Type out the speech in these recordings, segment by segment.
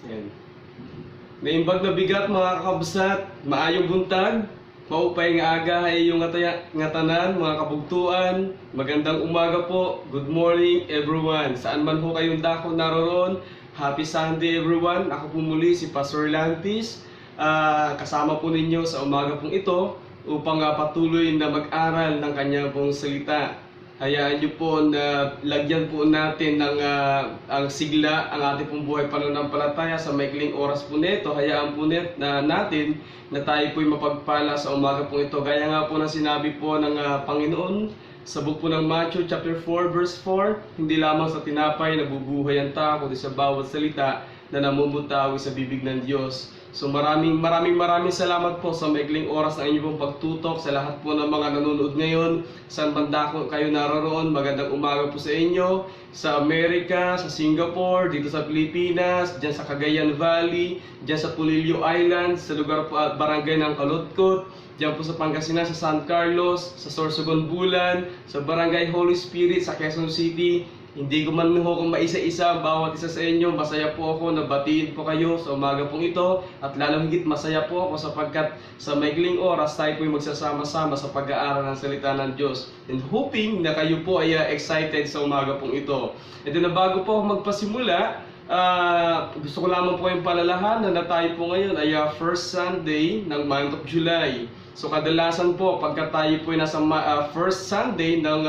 Yan. Naimbag na bigat mga kakabsat, maayong buntag, maupay nga aga ay iyong ngatanan, mga kabugtuan, magandang umaga po, good morning everyone. Saan man po kayong dako naroon, happy Sunday everyone. Ako po muli si Pastor Lantis, kasama po ninyo sa umaga pong ito upang patuloy na mag-aral ng kanyang pong salita. Hayaan niyo po na lagyan po natin ng ang sigla ang ating pong buhay pananampalataya sa maikling oras po nito. Hayaan po natin na tayo po'y mapagpala sa umaga po ito. Gaya nga po ng sinabi po ng Panginoon sa book po ng Matthew chapter 4 verse 4, hindi lamang sa tinapay nabubuhay ang tao, kundi sa bawat salita na namumutawi sa bibig ng Diyos. So maraming salamat po sa maikling oras ng inyong pagtutok sa lahat po ng mga nanonood ngayon. Saan banda kayo naroon, magandang umaga po sa inyo. Sa Amerika, sa Singapore, dito sa Pilipinas, dyan sa Cagayan Valley, dyan sa Pulilio Island, sa lugar po at barangay ng Kalutkot, dyan po sa Pangasinan, sa San Carlos, sa Sorsogon Bulan, sa Barangay Holy Spirit, sa Quezon City. Hindi ko man ho kung maisa-isa bawat isa sa inyo. Masaya po ako na batiin po kayo sa umaga pong ito. At lalong higit masaya po ako sapagkat sa maikling oras tayo po'y magsasama-sama sa pag-aaral ng salita ng Diyos. And hoping na kayo po ay excited sa umaga pong ito. Ito na bago po ako magpasimula, gusto ko lamang po yung palalahanan na tayo po ngayon ay first Sunday ng month of July. So kadalasan po pagka tayo po ay nasa first Sunday ng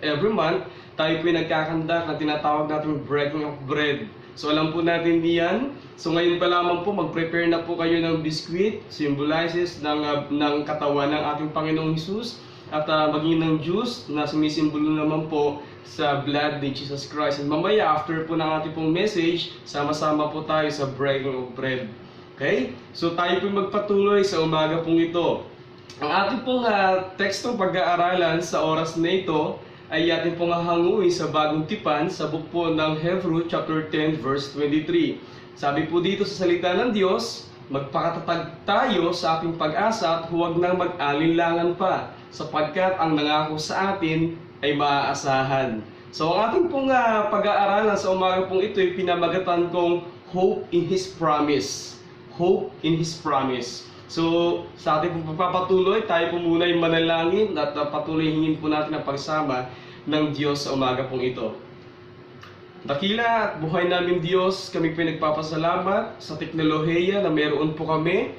every month, tayo po nagkakandak na tinatawag natin breaking of bread. So alam po natin diyan. So ngayon pa lamang po mag-prepare na po kayo ng biscuit, symbolizes ng katawan ng ating Panginoong Hesus, at maging ng juice na sumisimbolo naman po sa blood ni Jesus Christ. And mamaya after po ng ating pong message, sama-sama po tayo sa breaking of bread. Okay? So tayo po magpatuloy sa umaga pong ito. Ang ating pong tekstong pag-aaralan sa oras na ito ay ating pong hahanguin sa bagong tipan sa book po ng Hebrew chapter 10 verse 23. Sabi po dito sa salita ng Diyos, magpakatatag tayo sa ating pag-asa at huwag nang mag-alinlangan pa, sapagkat ang nangako sa atin ay maaasahan. So ang ating pong pag-aaralan sa umaga pong ito ay pinamagatan kong Hope in His Promise. Hope in His Promise. So, sa ating pagpapatuloy, tayo po muna ay manalangin at patuloy hingin po natin ang pagsama ng Diyos sa umaga pong ito. Dakila at buhay namin Diyos, kami po nagpapasalamat sa teknolohiya na meron po kami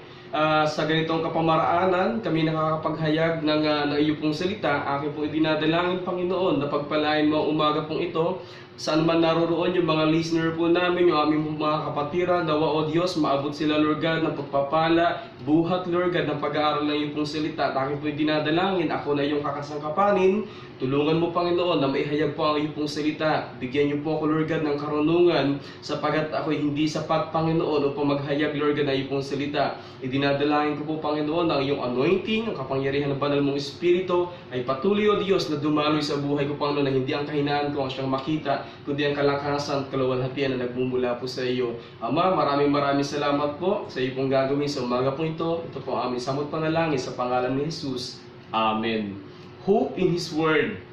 sa ganitong kapamaraanan. Kami nakakapaghayag ng iyo pong salita. Aking po idinadalangin, Panginoon, na pagpalain mo ang umaga pong ito. Saan man naroroon yung mga listener po namin, yung aming mga kapatiran, nawa o Diyos, maabot sila, Lord God, ng pagpapala, buhat, Lord God, ng pag-aaral ng iyong pong salita. At aking po'y dinadalangin, ako na iyong kakasangkapanin. Tulungan mo, Panginoon, na maihayag po ang iyong pong salita. Bigyan niyo po ako, Lord God, ng karunungan, sapagat ako'y hindi sapat, Panginoon, upang maghayag, Lord God, ng iyong pong salita. Idinadalangin ko po, Panginoon, ang iyong anointing, ang kapangyarihan ng banal mong Espiritu, ay patuloy, O Diyos, na dumaloy sa buhay ko, Panginoon, na hindi ang kahinaan ko ang siyang makita, kundi ang kalakasan at kaluwalhatian na nagmumula po sa iyo. Ama, maraming salamat po sa iyo pong gagawin sa umaga po ito. Ito po ang aming samot panalangin sa pangalan ni Jesus. Amen. Hope in His Word.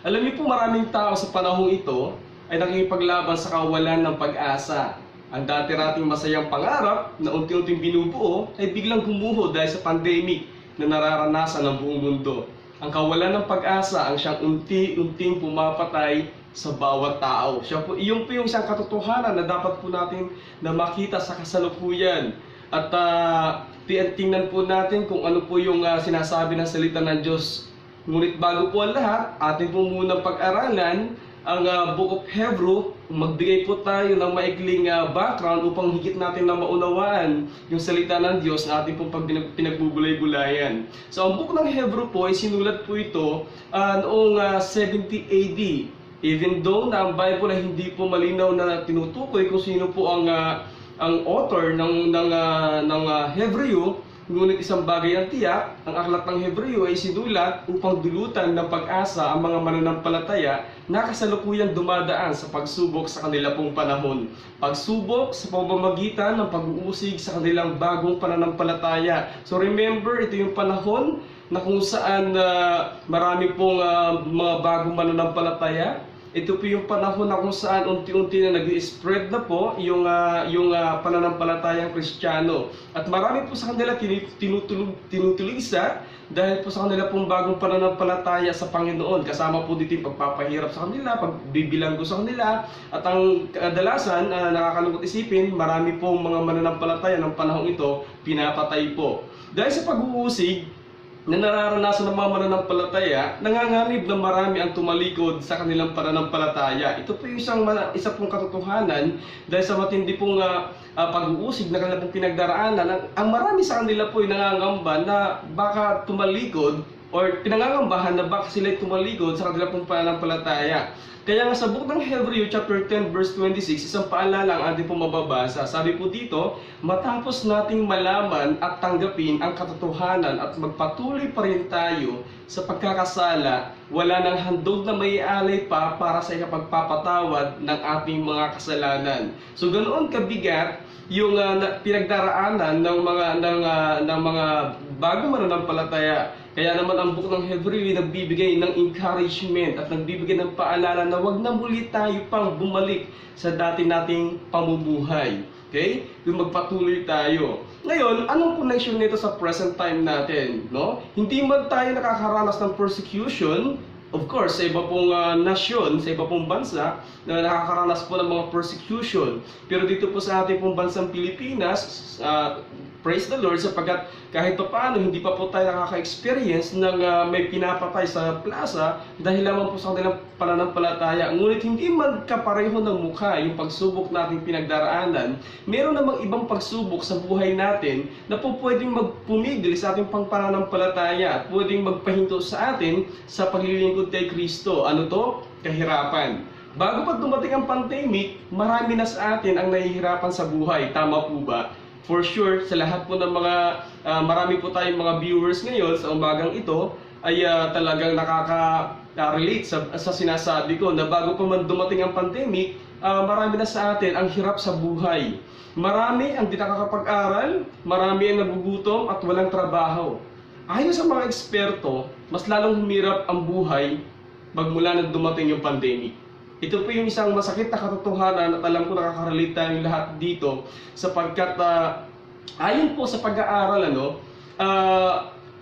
Alam niyo po, maraming tao sa panahong ito ay nakikipaglaban sa kawalan ng pag-asa. Ang dati nating masayang pangarap na unti-unting binubuo ay biglang gumuho dahil sa pandemic na nararanasan ng buong mundo. Ang kawalan ng pag-asa ang siyang unti-unting pumapatay sa bawat tao. Iyon po yung isang katotohanan na dapat po natin na makita sa kasalukuyan. At tingnan po natin kung ano po yung sinasabi ng salita ng Diyos. Ngunit bago po ang lahat, atin po muna pag-aralan ang Book of Hebrew. Magbigay po tayo ng maikling background upang higit natin na maunawaan yung salita ng Diyos na ating pong pinagbubulay-bulayan. So ang Book ng Hebrew po ay sinulat po ito noong 70 AD. Even though na ang Bible ay hindi po malinaw na tinutukoy kung sino po ang author ng Hebreo, ngunit isang bagay ang tiyak, ang aklat ng Hebreo ay sinulat upang dulutan ng pag-asa ang mga mananampalataya na kasalukuyang dumadaan sa pagsubok sa kanila pong panahon. Pagsubok sa pamamagitan ng pag-uusig sa kanilang bagong pananampalataya. So remember, ito yung panahon na kung saan marami pong mga bagong mananampalataya. ito po yung panahon na kung saan unti-unti na nag-spread na po yung pananampalatayang Kristiyano. At marami po sa kanila tinutulisa dahil po sa kanila pong bagong pananampalataya sa Panginoon. Kasama po dito yung pagpapahirap sa kanila, pagbibilanggo sa kanila. At ang kadalasan, nakakalungkot isipin, marami pong mga mananampalataya ng panahon ito, pinapatay po. Dahil sa pag-uusig na nararanasan ng mga mananampalataya, nanganganib na marami ang tumalikod sa kanilang pananampalataya. Ito po yung isa pong katotohanan dahil sa matindi pong pag-uusig na kanilang pinagdaraanan. Ang marami sa kanila po ay nangangamba na baka tumalikod or pinangangambahan na baka sila tumalikod sa kanilang pong pananampalataya. Kaya nga sa book ng Hebreo chapter 10 verse 26, isang paalala ang ating pong mababasa. Sabi po dito, matapos nating malaman at tanggapin ang katotohanan at magpatuloy pa rin tayo sa pagkakasala, wala nang handog na maialay pa para sa ikapagpapatawad ng ating mga kasalanan. So ganoon kabigat yung pinagdaraanan ng mga bagong mananampalataya. Kaya naman ang book ng Hebreo nagbibigay ng encouragement at nagbibigay ng paalala na wag na muli tayo pang bumalik sa dati nating pamumuhay. Okay? Yung magpatuloy tayo. Ngayon, anong connection nito sa present time natin? No? Hindi man tayo nakakaranas ng persecution, of course, sa iba pong nasyon, sa iba pong bansa, na nakakaranas po ng mga persecution. Pero dito po sa ating pong bansang Pilipinas, praise the Lord, sapagkat kahit pa paano, hindi pa po tayo nakaka-experience ng may pinapatay sa plaza dahil lamang po sa kanilang pananampalataya. Ngunit hindi man kapareho ng mukha yung pagsubok nating pinagdaraanan, meron namang ibang pagsubok sa buhay natin na po pwedeng magpumigil sa ating pananampalataya at pwedeng magpahinto sa atin sa paglilingkod kay Kristo. Ano to? Kahirapan. Bago pa dumating ang pandemic, marami na sa atin ang nahihirapan sa buhay. Tama po ba? For sure, sa lahat po ng mga, marami po tayong mga viewers ngayon sa umagang ito, ay talagang nakaka-relate sa sinasabi ko na bago pa man dumating ang pandemic, marami na sa atin ang hirap sa buhay. Marami ang di nakakapag-aral, marami ang nagugutom at walang trabaho. Ayon sa mga eksperto, mas lalong humirap ang buhay magmula na dumating yung pandemic. Ito po yung isang masakit na katotohanan at alam ko nakaka-relate tayong lahat dito sapagkat ayon po sa pag-aaral,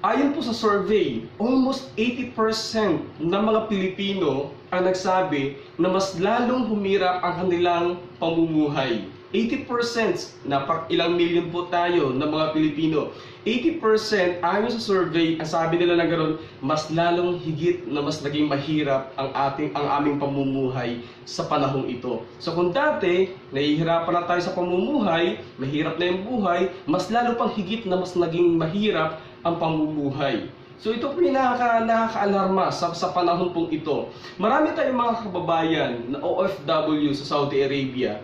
ayon po sa survey, almost 80% ng mga Pilipino ang nagsabi na mas lalong humirap ang kanilang pamumuhay. 80% na ilang milyon po tayo ng mga Pilipino. 80% ayon sa survey, ang sabi nila na ganoon, mas lalong higit na mas naging mahirap ang aming pamumuhay sa panahong ito. So kung dati, nahihirapan na tayo sa pamumuhay, mahirap na yung buhay, mas lalo pang higit na mas naging mahirap ang pamumuhay. So ito po yung nakaka-alarma sa panahon pong ito. Marami tayong mga kababayan na OFW sa Saudi Arabia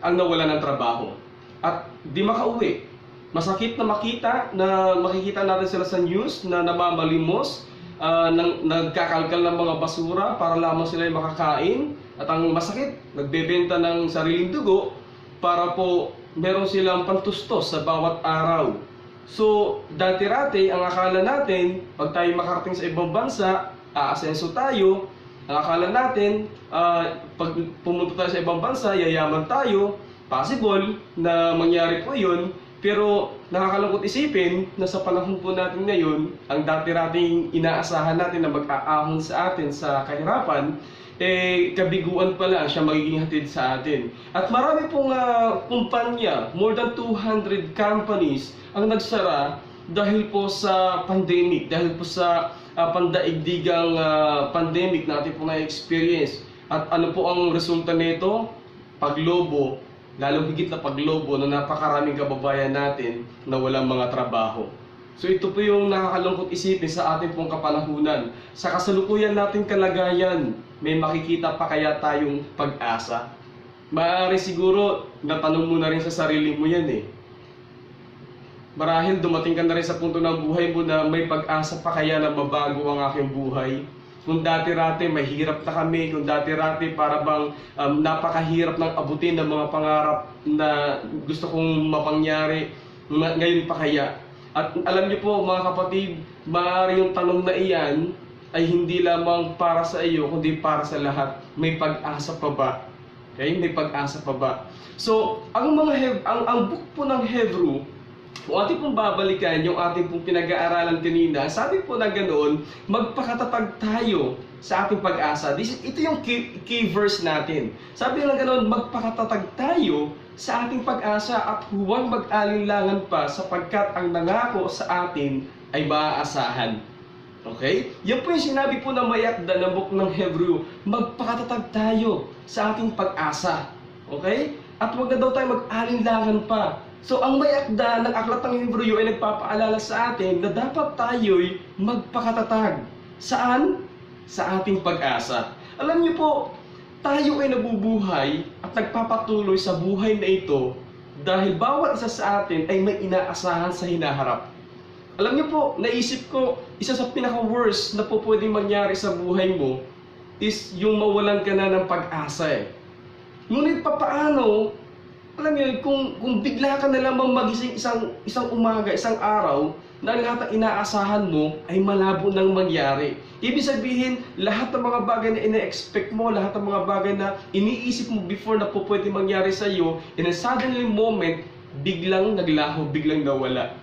ang nawala ng trabaho at di makauwi. Masakit na makikita natin sila sa news na namamalimos, nagkakalkal ng mga basura para lamang sila ay makakain. At ang masakit, nagbebenta ng sariling dugo para po meron silang pantustos sa bawat araw. So, dati-rati, ang akala natin, pag tayo makarating sa ibang bansa, aasenso tayo. Ang akala natin, pag pumunta tayo sa ibang bansa, yayaman tayo. Possible na mangyari po yun. Pero nakakalungkot isipin na sa panahon po natin ngayon, ang dati-rating inaasahan natin na mag-aahon sa atin sa kahirapan, kabiguan pa lang siya magiging hatid sa atin. At marami pong kumpanya, more than 200 companies ang nagsara dahil po sa pandemic, dahil po sa pandaigdigang pandemic na ating po na-experience. At ano po ang resulta nito? Paglobo, lalong higit na paglobo na napakaraming kababayan natin na walang mga trabaho. So ito po yung nakakalungkot isipin sa ating pong kapanahunan. Sa kasalukuyan nating kalagayan, may makikita pa kaya tayong pag-asa? Maaari siguro, natanong mo na rin sa sarili mo yan eh. Marahil dumating ka na rin sa punto ng buhay mo na may pag-asa pa kaya na mabago ang aking buhay. Kung dati-rati mahirap na kami, kung dati-rati para bang napakahirap ng abutin ng mga pangarap na gusto kong mapangyari, ngayon pa kaya. At alam niyo po mga kapatid, maaari yung tanong na iyan ay hindi lamang para sa iyo, kundi para sa lahat. May pag-asa pa ba? Okay? May pag-asa pa ba? So, ang book po ng Hebrew, kung ating pong babalikan yung ating pong pinag-aaralan kanina, sabi po na ganoon, magpakatatag tayo sa ating pag-asa. Ito yung key verse natin. Sabi na ganoon, magpakatatag tayo sa ating pag-asa at huwag mag-alinlangan pa sapagkat ang nangako sa atin ay maaasahan. Okay? Yan po yung sinabi po na mayakda ng book ng Hebrew. Magpakatatag tayo sa ating pag-asa. Okay? At huwag na daw tayo mag-alinlangan pa. So, ang mayakda ng aklat ng Hebrew ay nagpapaalala sa atin na dapat tayo'y magpakatatag. Saan? Sa ating pag-asa. Alam niyo po, tayo ay nabubuhay at nagpapatuloy sa buhay na ito dahil bawat isa sa atin ay may inaasahan sa hinaharap. Alam niyo po, naisip ko, isa sa pinaka-worst na po pwedeng mangyari sa buhay mo is yung mawalan ka na ng pag-asa eh. Ngunit papaano, alam niyo, kung bigla ka na lamang magising isang umaga, isang araw, na lahat ng inaasahan mo ay malabo nang mangyari. Ibig sabihin, lahat ng mga bagay na ina-expect mo, lahat ng mga bagay na iniisip mo before na po pwede mangyari sa iyo, in a suddenly moment, biglang naglaho, biglang nawala.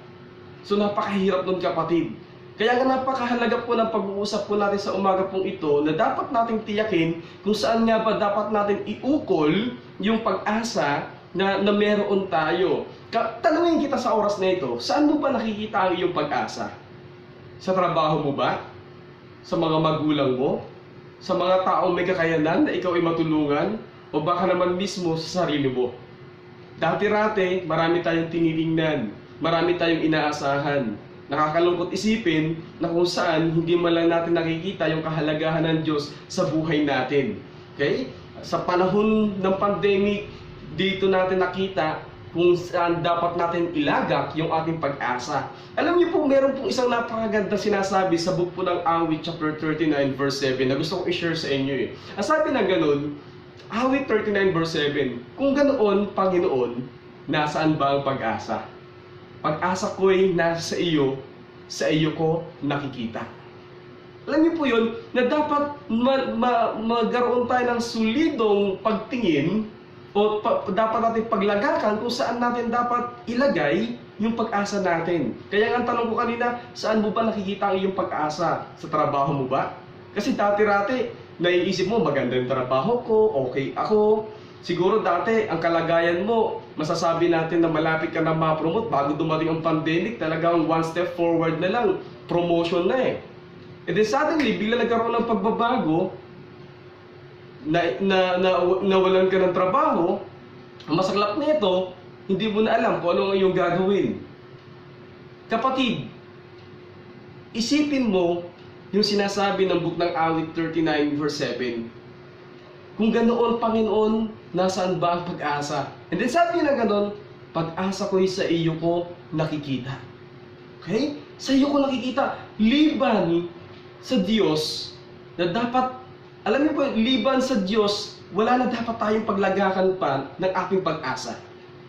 So napakahirap nun kapatid. Kaya nga napakahalaga po ng pag-uusap po natin sa umaga pong ito na dapat nating tiyakin kung saan nga ba dapat natin iukol yung pag-asa na meron tayo. Tanungin kita sa oras na ito, saan mo ba nakikita ang iyong pag-asa? Sa trabaho mo ba? Sa mga magulang mo? Sa mga taong may kakayanan na ikaw ay matulungan? O baka naman mismo sa sarili mo? Dati-rate, marami tayong tinitingnan, marami tayong inaasahan. Nakakalungkot isipin na kung saan hindi man lang natin nakikita yung kahalagahan ng Diyos sa buhay natin. Okay? Sa panahon ng pandemic, dito natin nakita kung saan dapat natin ilagak yung ating pag-asa. Alam niyo po, meron pong isang napakagandang sinasabi sa book po ng Awit chapter 39 verse 7 na gusto kong i-share sa inyo eh. Ang sabi na ganun, Awit 39 verse 7, kung ganoon, Panginoon, nasaan ba ang pag-asa? Pag-asa ko'y nasa sa iyo ko nakikita. Alam niyo po yun, na dapat magkaroon tayo ng solidong pagtingin o dapat natin paglagakan kung saan natin dapat ilagay yung pag-asa natin. Kaya ang tanong ko kanina, saan mo ba nakikita ang iyong pag-asa? Sa trabaho mo ba? Kasi dati-rate, naiisip mo, maganda yung trabaho ko, okay ako. Siguro dati, ang kalagayan mo, masasabi natin na malapit ka na ma-promote bago dumating ang pandemic, talagang one step forward na lang, promotion na eh. And then suddenly, bigla nagkaroon ng pagbabago, nawalan ka ng trabaho, ang masaklap nito, hindi mo na alam kung ano ang iyong gagawin. Kapatid, isipin mo yung sinasabi ng book ng Awit 39 verse 7. Kung ganoon, Panginoon, nasaan ba ang pag-asa? And then sabi na ganoon, pag-asa ko'y sa iyo ko nakikita. Okay? Sa iyo ko nakikita. Liban sa Diyos na dapat, alam niyo po, liban sa Diyos, wala na dapat tayong paglagakan pa ng ating pag-asa.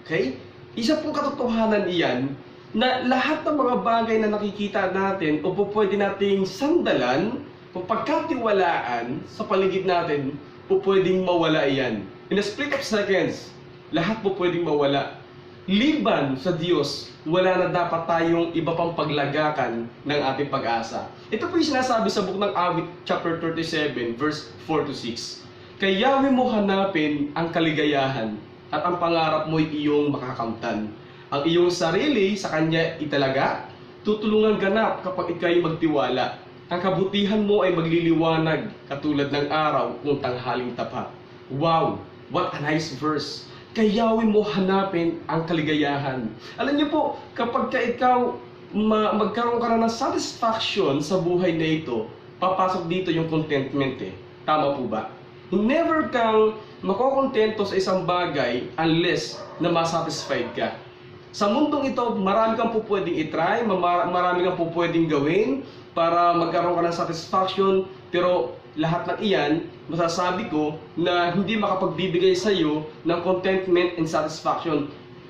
Okay? Isa pong katotohanan iyan na lahat ng mga bagay na nakikita natin o po pwede nating sandalan o pagkatiwalaan sa paligid natin, po pwedeng mawala iyan. In a split of seconds, lahat po pwedeng mawala. Liban sa Diyos, wala na dapat tayong iba pang paglagakan ng ating pag-asa. Ito po yung sinasabi sa book ng Awit chapter 37 verse 4 to 6. Kay Yahweh mo hanapin ang kaligayahan at ang pangarap mo'y iyong makakamtan. Ang iyong sarili sa Kanya italaga, tutulungan ganap kapag ikaw'y magtiwala. Ang kabutihan mo ay magliliwanag katulad ng araw kung tanghaling tapat. Wow! What a nice verse! Kay Yahweh mo hanapin ang kaligayahan. Alam niyo po, kapag ikaw magkaroon ka na ng satisfaction sa buhay na ito, papasok dito yung contentment eh. Tama po ba? Never kang makokontento sa isang bagay unless na masatisfied ka. Sa mundong ito, marami kang po pwedeng itry, marami kang po pwedeng gawin para magkaroon ka ng satisfaction, pero lahat ng iyan, masasabi ko na hindi makapagbibigay sa iyo ng contentment and satisfaction.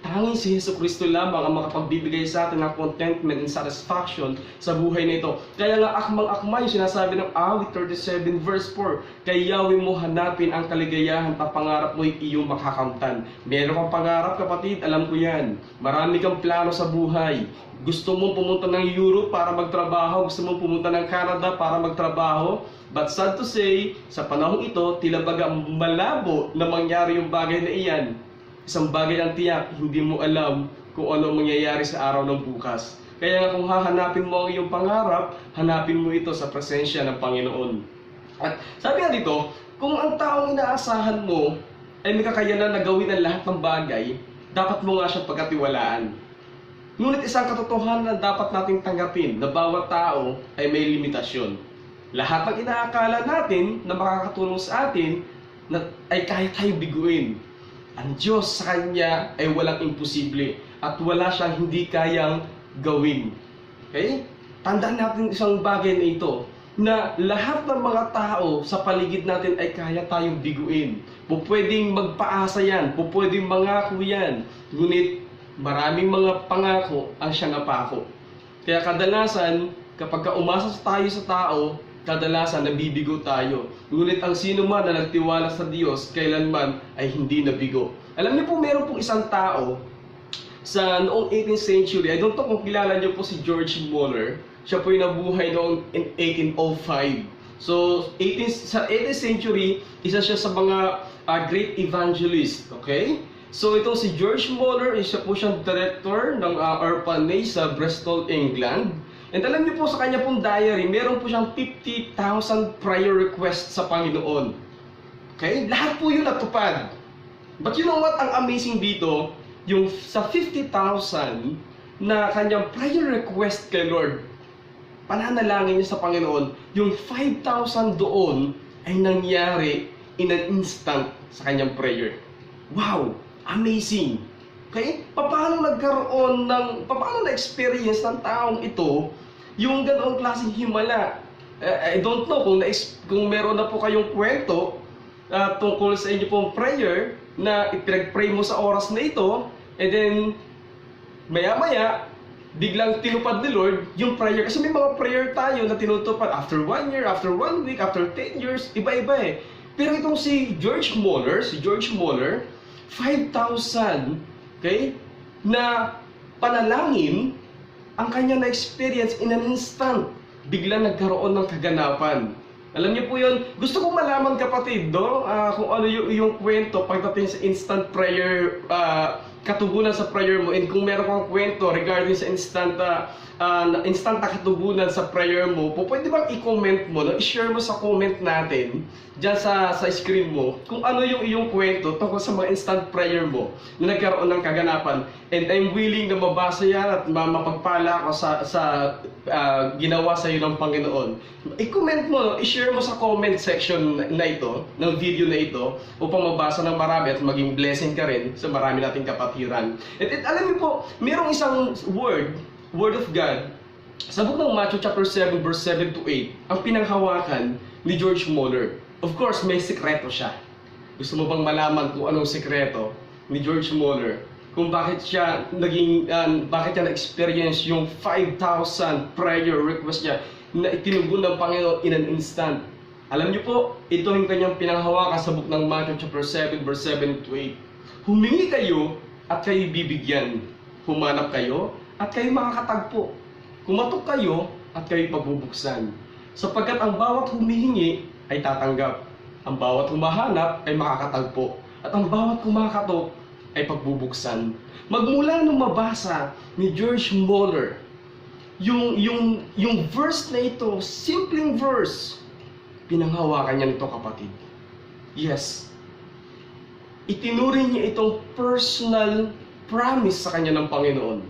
tanging si Hesus Kristo lamang ang makapagbibigay sa atin ng contentment and satisfaction sa buhay na ito. Kaya nga akmang-akma yung sinasabi ng awit 37 verse 4, kay Yahweh mo hanapin ang kaligayahan at pangarap mo'y iyong makakamtan. Meron kang pangarap, kapatid, alam ko yan. Marami kang plano sa buhay. Gusto mong pumunta ng Europe para magtrabaho, gusto mong pumunta ng Canada para magtrabaho. But sad to say, sa panahong ito, tila baga malabo na mangyari yung bagay na iyan. Isang bagay ang tiyak, hindi mo alam kung ano mangyayari sa araw ng bukas. Kaya nga kung hahanapin mo ang iyong pangarap, hanapin mo ito sa presensya ng Panginoon. At sabi nga dito, kung ang taong inaasahan mo ay may kakayanan na gawin ang lahat ng bagay, dapat mo nga siyang pagkatiwalaan. Ngunit isang katotohanan na dapat nating tanggapin na bawat tao ay may limitasyon. Lahat ng inaakala natin na makakatulong sa atin ay kaya tayong biguin. Ang Diyos sa Kanya ay walang imposible at wala siyang hindi kayang gawin. Okay? Tandaan natin isang bagay na ito, na lahat ng mga tao sa paligid natin ay kaya tayong biguin. Pupwedeng magpaasa yan, pupwedeng mangako yan. Ngunit maraming mga pangako ang siyang napako. Kaya kadalasan, kapag umasa tayo sa tao, kadalasan nabibigo tayo. Ngunit ang sino man na nagtiwala sa Diyos, kailanman ay hindi nabigo. Alam niyo po, meron pong isang tao sa noong 18th century, I don't know kung kilala niyo po si George Muller. Siya po yung nabuhay noong 1805. So, sa 18th century, isa siya sa mga great evangelist. Okay? So, ito si George Muller, isa po siyang director ng orphanage sa Bristol, England. And alam niyo po sa kanya pong diary, meron po siyang 50,000 prayer requests sa Panginoon. Okay? Lahat po yun natupad. But you know what? Ang amazing dito, yung sa 50,000 na kanyang prayer request kay Lord, pananalangin niya sa Panginoon, yung 5,000 doon ay nangyari in an instant sa kanyang prayer. Wow! Amazing! Okay? Paano na-experience ng taong ito yung ganoong klaseng himala? I don't know kung meron na po kayong kwento tungkol sa inyo pong prayer na ipinag-pray mo sa oras na ito, and then maya-maya, biglang tinupad ni Lord yung prayer. Kasi may mga prayer tayo na tinutupad after 1 year, after 1 week, after 10 years, iba-iba eh. Pero itong si George Muller, 5,000, okay, na panalangin ang kanya na-experience in an instant. Bigla nagkaroon ng kaganapan. Alam niyo po yun, gusto kong malaman, kapatid, kung ano yung kwento pagdating sa instant prayer, katugunan sa prayer mo, and kung meron kang kwento regarding sa instant na katugunan sa prayer mo, pwede bang i-comment mo, i-share mo sa comment natin dyan sa screen mo kung ano yung iyong kwento tungkol sa mga instant prayer mo na nagkaroon ng kaganapan. And I'm willing na mabasa yan at mapagpala ako sa ginawa sa iyo ng Panginoon. I-comment mo, i-share mo sa comment section na ito, ng video na ito, upang mabasa ng marami at maging blessing ka rin sa marami nating kapatiran. At alam niyo po, mayroong isang Word of God, sa book ng Matthew chapter 7 verse 7 to 8, ang pinanghawakan ni George Muller. Of course, may sikreto siya. Gusto mo bang malaman kung anong sikreto ni George Muller? Kung bakit siya na-experience yung 5,000 prayer request niya na itinugon ng Panginoon in an instant. Alam niyo po, ito yung kanyang pinanghawakan sa book ng Matthew chapter 7 verse 7 to 8. Humingi kayo at kayo bibigyan. Humanap kayo at kayo makakatagpo. Kumatok kayo at kayo pagbubuksan. Sapagkat ang bawat humihingi ay tatanggap. Ang bawat humahanap ay makakatagpo. At ang bawat kumakatok ay pagbubuksan. Magmula nung mabasa ni George Muller, yung verse na ito, simpleng verse, pinanghawakan niya nito, kapatid. Yes. Itinuring niya itong personal promise sa kanya ng Panginoon.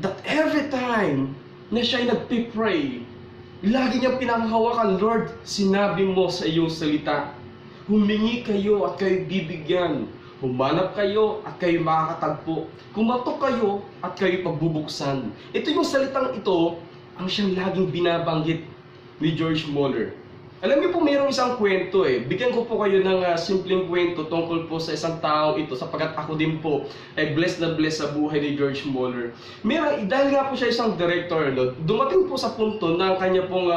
That every time na siya ay nagpipray, lagi niyang pinanghawakan, Lord, sinabi mo sa iyong salita, humingi kayo at kayo bibigyan. Humanap kayo at kayo makakatagpo. Kumatok kayo at kayo pagbubuksan. Ito yung salitang ito, ang siyang laging binabanggit ni George Muller. Alam niyo po, mayroong isang kwento eh. Bigyan ko po kayo ng simpleng kwento tungkol po sa isang taong ito sapagkat ako din po ay blessed na blessed sa buhay ni George Mueller. Dahil nga po siya isang director, no, dumating po sa punto na ang kanya pong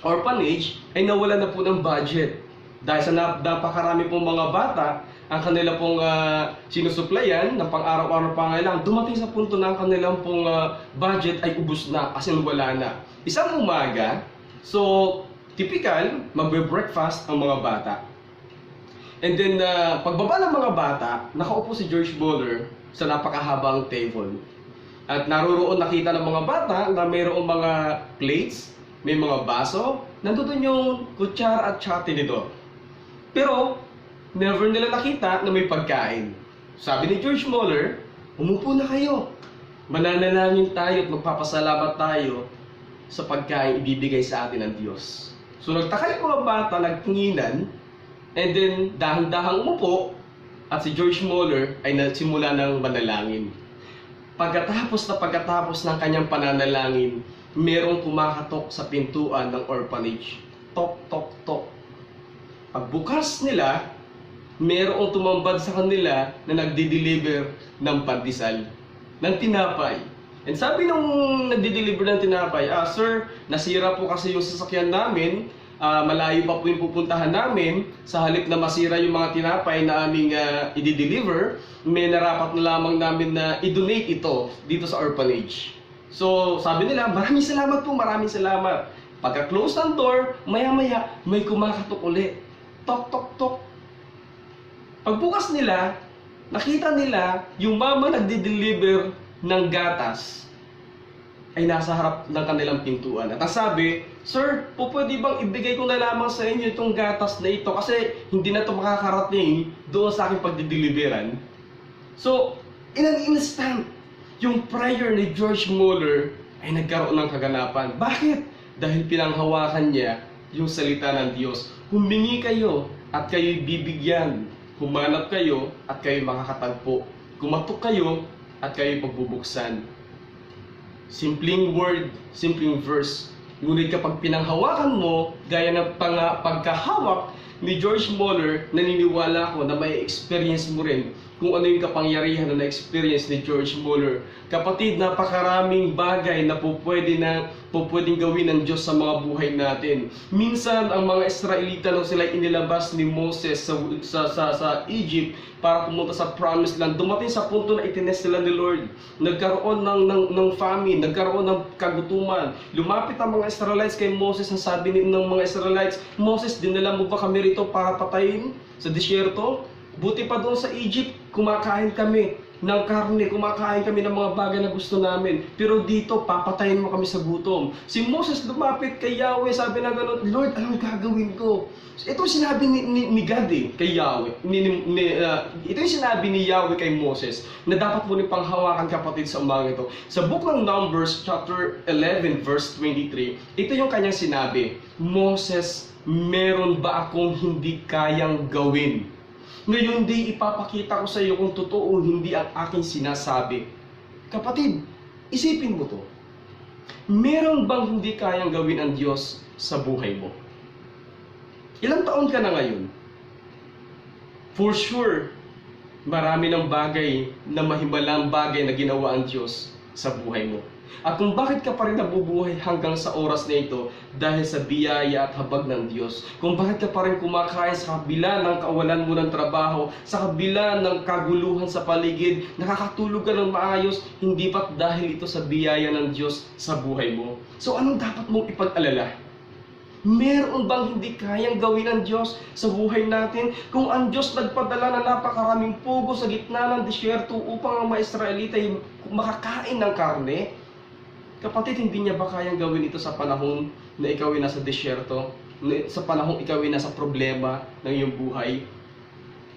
orphanage ay nawala na po ng budget. Dahil sa napakarami pong mga bata, ang kanila pong sinusuplayan ng pang-araw-araw pangailangan, dumating sa punto na ang kanilang pong budget ay ubos na, as in wala na. Isang umaga, so typical, magbe-breakfast ang mga bata. And then, pagbaba ng mga bata, nakaupo si George Mueller sa napakahabang table. At naroon nakita ng mga bata na mayroong mga plates, may mga baso, nandoon yung kutsara at tinidor. Pero, never nila nakita na may pagkain. Sabi ni George Mueller, umupo na kayo. Mananalangin tayo at magpapasalamat tayo sa pagkain ibibigay sa atin ng Diyos. So nagtaka yung mga bata, nagtinginan, and then dahang-dahang umupo, at si George Mueller ay nagsimula ng manalangin. Pagkatapos ng kanyang pananalangin, merong kumakatok sa pintuan ng orphanage. Tok, tok, tok. Pagbukas nila, merong tumambad sa kanila na nagdi-deliver ng pandesal, ng tinapay. And sabi nung nagdi-deliver ng tinapay, sir, nasira po kasi yung sasakyan namin, malayo pa po yung pupuntahan namin, sa halip na masira yung mga tinapay na aming i-deliver, may narapat na lamang namin na i-donate ito dito sa orphanage. So sabi nila, maraming salamat po, maraming salamat. Pagka-close ng door, maya-maya may kumakatok ulit. Tok, tok, tok. Pagbukas nila, nakita nila yung mama nagdi-deliver ng gatas ay nasa harap ng kanilang pintuan. At ang sabi, sir, po pwede bang ibigay ko na lamang sa inyo itong gatas na ito kasi hindi na ito makakarating doon sa aking pagdideliveran. So, in an instant, yung prayer ni George Mueller ay nagkaroon ng kaganapan. Bakit? Dahil pinanghawakan niya yung salita ng Diyos. Humingi kayo at kayo'y bibigyan. Humanap kayo at kayo'y makakatagpo. Kumatok kayo at kayo'y pagbubuksan. Simpleng word, simpleng verse. Ngunit kapag pinanghawakan mo, gaya ng pagkahawak ni George Mueller, naniniwala ko na may experience mo rin kung ano yung kapangyarihan na na-experience ni George Mueller. Kapatid, napakaraming bagay na pwedeng gawin ng Diyos sa mga buhay natin. Minsan, ang mga Israelita nung sila inilabas ni Moses sa Egypt para pumunta sa Promised Land, dumating sa punto na itinest sila ni Lord. Nagkaroon ng famine, nagkaroon ng kagutuman. Lumapit ang mga Israelites kay Moses, ang sabi ng mga Israelites, Moses, dinala mo ba kami rito para patayin sa disyerto? Buti pa doon sa Egypt, kumakain kami ng karne, kumakain kami ng mga bagay na gusto namin. Pero dito, papatayin mo kami sa gutom. Si Moses lumapit kay Yahweh, sabi na gano'n, Lord, anong gagawin ko? Ito yung sinabi ni God kay Yahweh. Ito yung sinabi ni Yahweh kay Moses na dapat mo rin panghawakan, kapatid, sa umaga ito. Sa book ng Numbers, chapter 11, verse 23, ito yung kanyang sinabi, Moses, meron ba akong hindi kayang gawin? Ngayon di ipapakita ko sa iyo kung totoo hindi ang aking sinasabi. Kapatid, isipin mo to. Meron bang hindi kayang gawin ang Diyos sa buhay mo? Ilang taon ka na ngayon? For sure, marami ng bagay na mahimalang bagay na ginawa ang Diyos sa buhay mo. At kung bakit ka pa rin nabubuhay hanggang sa oras na ito, dahil sa biyaya at habag ng Diyos. Kung bakit ka pa rin kumakain sa kabila ng kawalan mo ng trabaho, sa kabila ng kaguluhan sa paligid, nakakatulog ka ng maayos, hindi ba't dahil ito sa biyaya ng Diyos sa buhay mo? So anong dapat mong ipag-alala? Meron bang hindi kayang gawin ng Diyos sa buhay natin? Kung ang Diyos nagpadala ng napakaraming pugo sa gitna ng disyerto upang ang mga Israelita ay makakain ng karne, kapatid, hindi niya ba kayang gawin ito sa panahon na ikaw ay nasa disyerto? Sa panahon ikaw ay nasa problema ng iyong buhay?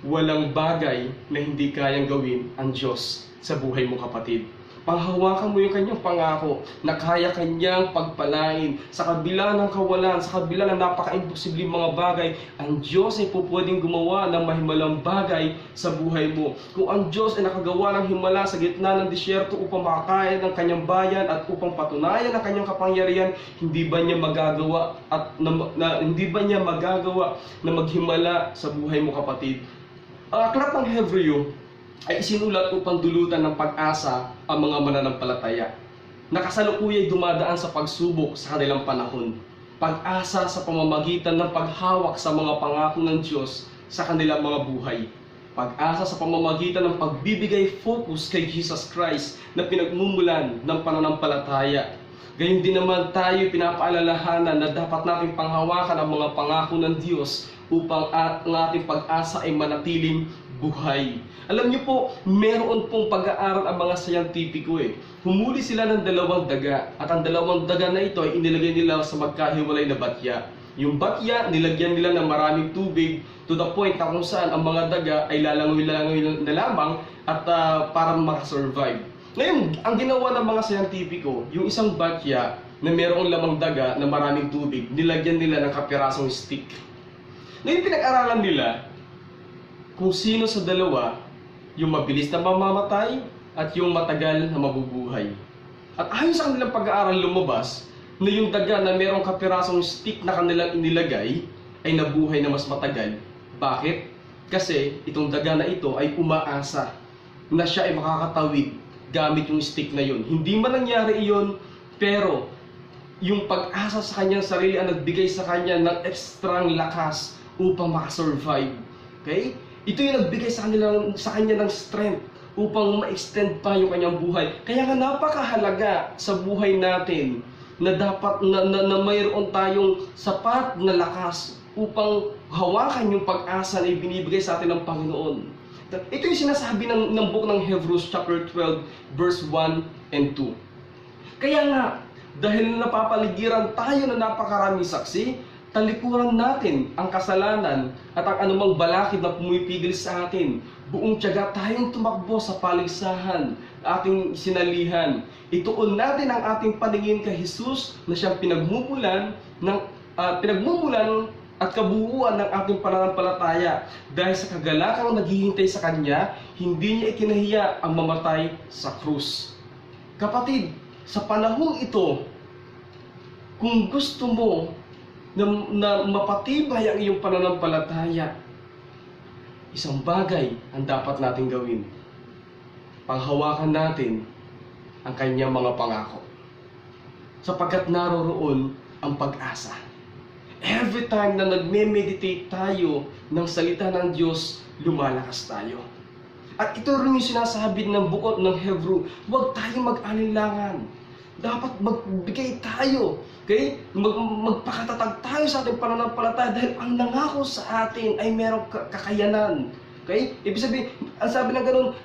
Walang bagay na hindi kayang gawin ang Diyos sa buhay mo, kapatid. Panghawakan mo yung kanyang pangako na kaya kanyang pagpalain. Sa kabila ng kawalan, sa kabila ng napaka-imposibleng mga bagay, ang Diyos ay pwedeng gumawa ng mahimalang bagay sa buhay mo. Kung ang Diyos ay nakagawa ng himala sa gitna ng disyerto upang makakain ng kanyang bayan at upang patunayan ang kanyang kapangyarihan, hindi ba niya magagawa na maghimala sa buhay mo, kapatid? Ang aklat ng Hebreo ay isinulat upang dulutan ng pag-asa ang mga mananampalataya na kasalukuya'y dumadaan sa pagsubok sa kanilang panahon. Pag-asa sa pamamagitan ng paghawak sa mga pangako ng Diyos sa kanilang mga buhay. Pag-asa sa pamamagitan ng pagbibigay focus kay Jesus Christ na pinagmumulan ng pananampalataya. Gayun din naman tayo pinapaalalahanan na dapat nating panghawakan ang mga pangako ng Diyos upang ang ating pag-asa ay manatiling buhay. Alam niyo po, meron pong pag-aaral ang mga scientifico Humuli sila ng 2 daga at ang 2 daga na ito ay inilagay nila sa magkahiwalay na batya. Yung batya, nilagyan nila ng maraming tubig to the point na kung saan ang mga daga ay lalangoy na lamang at para makasurvive. Ngayon, ang ginawa ng mga scientifico, yung isang batya na merong lamang daga na maraming tubig, nilagyan nila ng kapirasong stick. Ngayon, pinag-aralan nila kung sino sa dalawa yung mabilis na mamamatay at yung matagal na mabubuhay. At ayon sa kanilang pag-aaral, lumabas na yung daga na merong kapirasong stick na kanilang inilagay ay nabuhay na mas matagal. Bakit? Kasi itong daga na ito ay umaasa na siya ay makakatawid gamit yung stick na yun. Hindi man nangyari iyon, pero yung pag-asa sa kanyang sarili ang nagbigay sa kanya ng ekstrang lakas upang makasurvive. Okay? Ito yung nagbigay sa kanya ng strength upang ma-extend pa yung kanyang buhay. Kaya nga napakahalaga sa buhay natin na dapat na mayroon tayong sapat na lakas upang hawakan yung pag-asa na ibinibigay sa atin ng Panginoon. Ito yung sinasabi ng book ng Hebrews chapter 12 verse 1 and 2. Kaya nga, dahil napapaligiran tayo ng napakaraming saksi, talikuran natin ang kasalanan at ang anumang balakid na pumipigil sa atin. Buong tiyaga tayong tumakbo sa paligsahan, ating sinalihan. Ituon natin ang ating paningin kay Jesus na siyang pinagmumulan at kabuuan ng ating pananampalataya. Dahil sa kagalakang naghihintay sa Kanya, hindi niya ikinahiya ang mamatay sa krus. Kapatid, sa panahong ito, kung gusto mo na mapatibay ang iyong pananampalataya, isang bagay ang dapat natin gawin. Panghawakan natin ang kanyang mga pangako. Sapagkat naroroon ang pag-asa. Every time na nagme-meditate tayo ng salita ng Diyos, lumalakas tayo. At ito rin yung sinasabi ng bukod ng Hebreo, huwag tayong mag-alinlangan. Dapat magbigay tayo. Okay? Magpakatatag tayo sa ating pananampalataya dahil ang nangako sa atin ay merong kakayanan. Okay? Ibig sabihin, ang sabi ng ganun,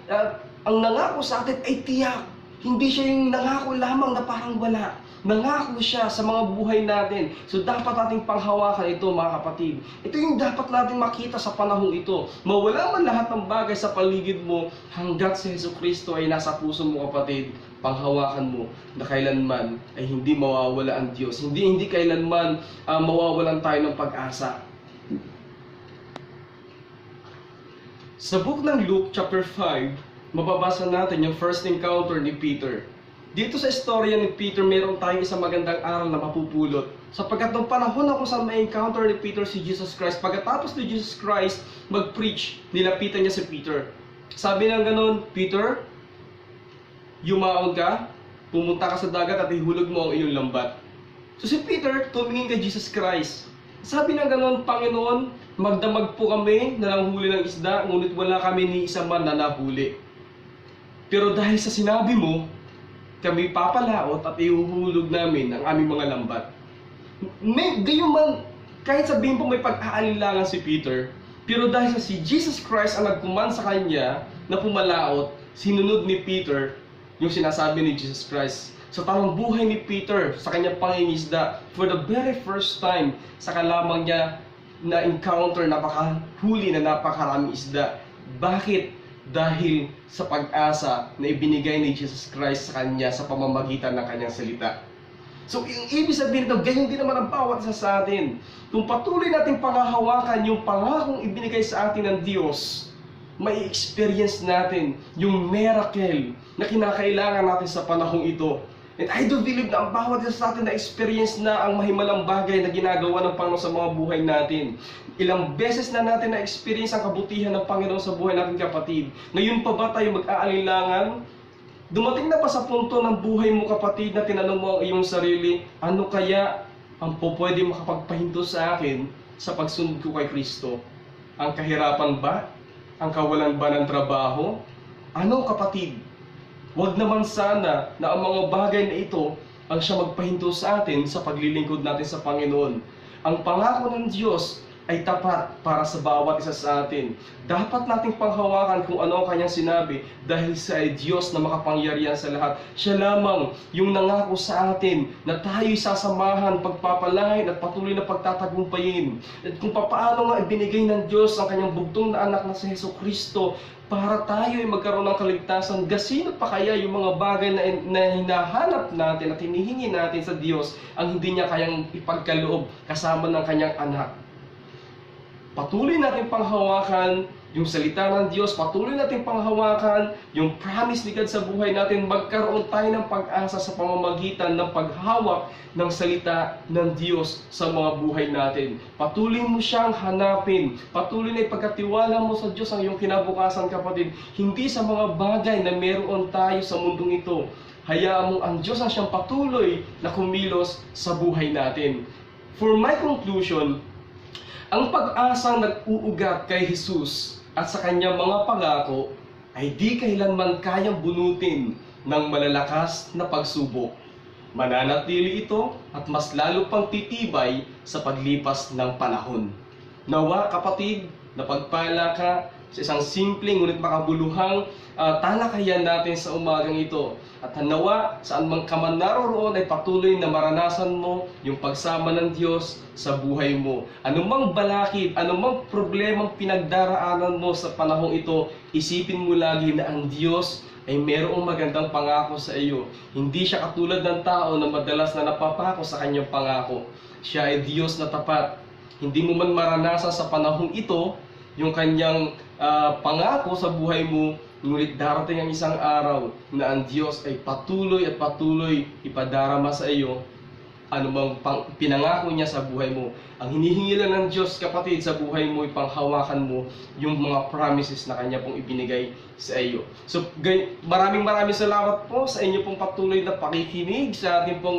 ang nangako sa atin ay tiyak. Hindi siya yung nangako lamang na parang wala. Nangako siya sa mga buhay natin. So dapat nating panghawakan ito, mga kapatid. Ito yung dapat natin makita sa panahong ito. Mawala man lahat ng bagay sa paligid mo hanggat si Jesucristo ay nasa puso mo, kapatid. Panghawakan mo na kailanman ay hindi mawawala ang Diyos. Hindi kailanman mawawalan tayo ng pag-asa. Sa book ng Luke chapter 5, mababasa natin yung first encounter ni Peter. Dito sa istorya ni Peter, meron tayong isang magandang aral na mapupulot. Sapagkat nung panahon na kung saan ma-encounter ni Peter si Jesus Christ, pagkatapos ni Jesus Christ mag-preach, nilapitan niya si Peter. Sabi ng ganun, Peter, yumaon ka, pumunta ka sa dagat at ihulog mo ang iyong lambat. So si Peter tumingin kay Jesus Christ. Sabi ng ganun, Panginoon, magdamag po kami na nanghuli ng isda, ngunit wala kami ni isa man na nahuli. Pero dahil sa sinabi mo, kami papalaot at ihuhulog namin ang aming mga lambat. Gayon man, kahit sabihin po may pag-aalinlangan si Peter, pero dahil sa si Jesus Christ ang nagkuman sa kanya na pumalaot, sinunod ni Peter yung sinasabi ni Jesus Christ. Sa tamang buhay ni Peter, sa kanyang pangingisda, for the very first time, sa kalamang niya na encounter napakahuli na napakaraming isda. Bakit? dahil sa pag-asa na ibinigay ni Jesus Christ sa kanya sa pamamagitan ng kanyang salita. So, yung ibig sabihin ito, gayon din naman ang bawat isa sa atin. Kung patuloy natin pangahawakan yung pangakong ibinigay sa atin ng Diyos, may experience natin yung miracle na kinakailangan natin sa panahong ito. And I do believe na ang bawat isa sa atin na experience na ang mahimalang bagay na ginagawa ng Panginoon sa mga buhay natin. Ilang beses na natin na-experience ang kabutihan ng Panginoon sa buhay natin, kapatid. Ngayon pa ba tayo mag-aalinlangan? Dumating na pa sa punto ng buhay mo, kapatid, na tinanong mo ang iyong sarili, ano kaya ang pwede makapagpahinto sa akin sa pagsunod ko kay Kristo? Ang kahirapan ba? Ang kawalan ba ng trabaho? Ano, kapatid? Huwag naman sana na ang mga bagay na ito ang siya magpahinto sa atin sa paglilingkod natin sa Panginoon. Ang pangako ng Diyos ay tapat para sa bawat isa sa atin. Dapat nating panghawakan kung ano ang kanyang sinabi dahil siya ay Diyos na makapangyarihan sa lahat. Siya lamang yung nangako sa atin na tayo'y sasamahan, pagpapalain at patuloy na pagtatagumpayin. At kung paano nga ibinigay ng Diyos ang kanyang bugtong na anak na si Jesucristo para tayo ay magkaroon ng kaligtasan, gasino pa kaya yung mga bagay na hinahanap natin at hinihingi natin sa Diyos ang hindi niya kayang ipagkaloob kasama ng kanyang anak. Patuloy natin panghawakan yung salita ng Diyos, patuloy natin panghawakan yung promise ni God sa buhay natin, magkaroon tayo ng pag-asa sa pamamagitan ng paghawak ng salita ng Diyos sa mga buhay natin. Patuloy mo siyang hanapin, patuloy na ipagkatiwala mo sa Diyos ang iyong kinabukasan, kapatid, hindi sa mga bagay na meron tayo sa mundong ito. Hayaan mo ang Diyos ang siyang patuloy na kumilos sa buhay natin. For my conclusion, ang pag-asang nag-uugat kay Jesus at sa kanyang mga pangako ay di kailanman kayang bunutin ng malalakas na pagsubok. Mananatili ito at mas lalo pang titibay sa paglipas ng panahon. Nawa, kapatid, napagpala ka sa isang simpleng ngunit makabuluhang talakayan natin sa umagang ito. At nawa, saan man ka man naroroon ay patuloy na maranasan mo yung pagsama ng Diyos sa buhay mo. Anumang balakid, anumang problemang pinagdaraanan mo sa panahong ito, isipin mo lagi na ang Diyos ay mayroong magandang pangako sa iyo. Hindi siya katulad ng tao na madalas na napapako sa kanyang pangako. Siya ay Diyos na tapat. Hindi mo man maranasan sa panahong ito yung kanyang pangako sa buhay mo, ngunit darating ang isang araw na ang Diyos ay patuloy at patuloy ipadarama sa iyo anumang pinangako niya sa buhay mo. Ang hinihingi lang ng Diyos, kapatid, sa buhay mo, ipanghawakan mo yung mga promises na Kanya pong ibinigay sa iyo. So, maraming salamat po sa inyo pong patuloy na pakikinig sa ating pong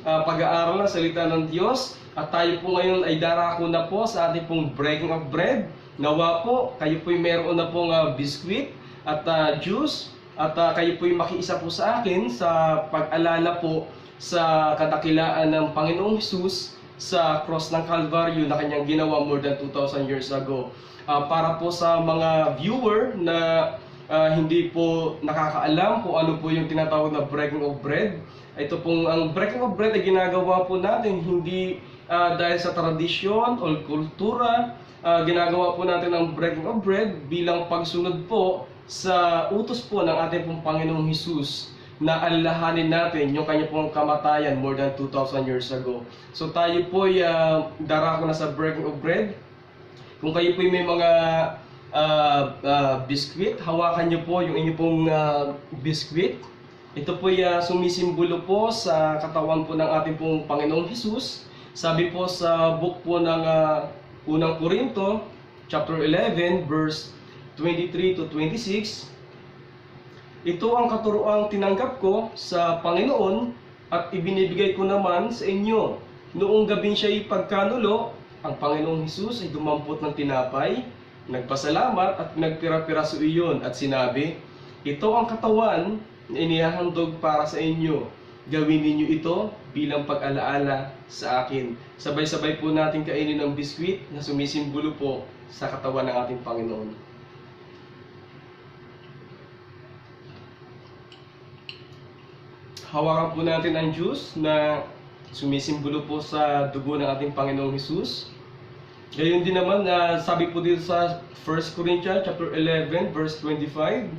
pag-aaral ng salita ng Diyos. At tayo po ngayon ay darako na po sa ating pong breaking of bread. Nawa po, kayo po'y meron na pong biskuit at juice. At kayo po'y makiisa po sa akin sa pag-alala po sa kadakilaan ng Panginoong Hesus sa cross ng Calvario na kanyang ginawa more than 2,000 years ago. Para po sa mga viewer na hindi po nakakaalam kung ano po yung tinatawag na breaking of bread, ito pong ang breaking of bread ay ginagawa po natin hindi dahil sa tradisyon o kultura. Ginagawa po natin ang breaking of bread bilang pagsunod po sa utos po ng ating pong Panginoong Hesus na alalahanin natin yung kanya pong kamatayan more than 2,000 years ago. So tayo po ay darako na sa breaking of bread. Kung kayo po may mga biskuit, hawakan nyo po yung inyo pong biskuit. Ito po ay sumisimbolo po sa katawan po ng ating pong Panginoong Hesus. Sabi po sa book po ng Unang Korinto, chapter 11, verse 23 to 26, ito ang katuroang tinanggap ko sa Panginoon at ibinibigay ko naman sa inyo. Noong gabing siya'y pagkanulo, ang Panginoong Hesus ay dumampot ng tinapay, nagpasalamat at nagpira-piraso iyon at sinabi, ito ang katawan na inihahandog para sa inyo. Gawin ninyo ito bilang pag-alaala sa akin. Sabay-sabay po natin kainin ng biskwit na sumisimbolo po sa katawan ng ating Panginoon. Hawakan po natin ang juice na sumisimbolo po sa dugo ng ating Panginoong Hesus. Gayon din naman, sabi po dito sa 1 Corinthians chapter 11 verse 25,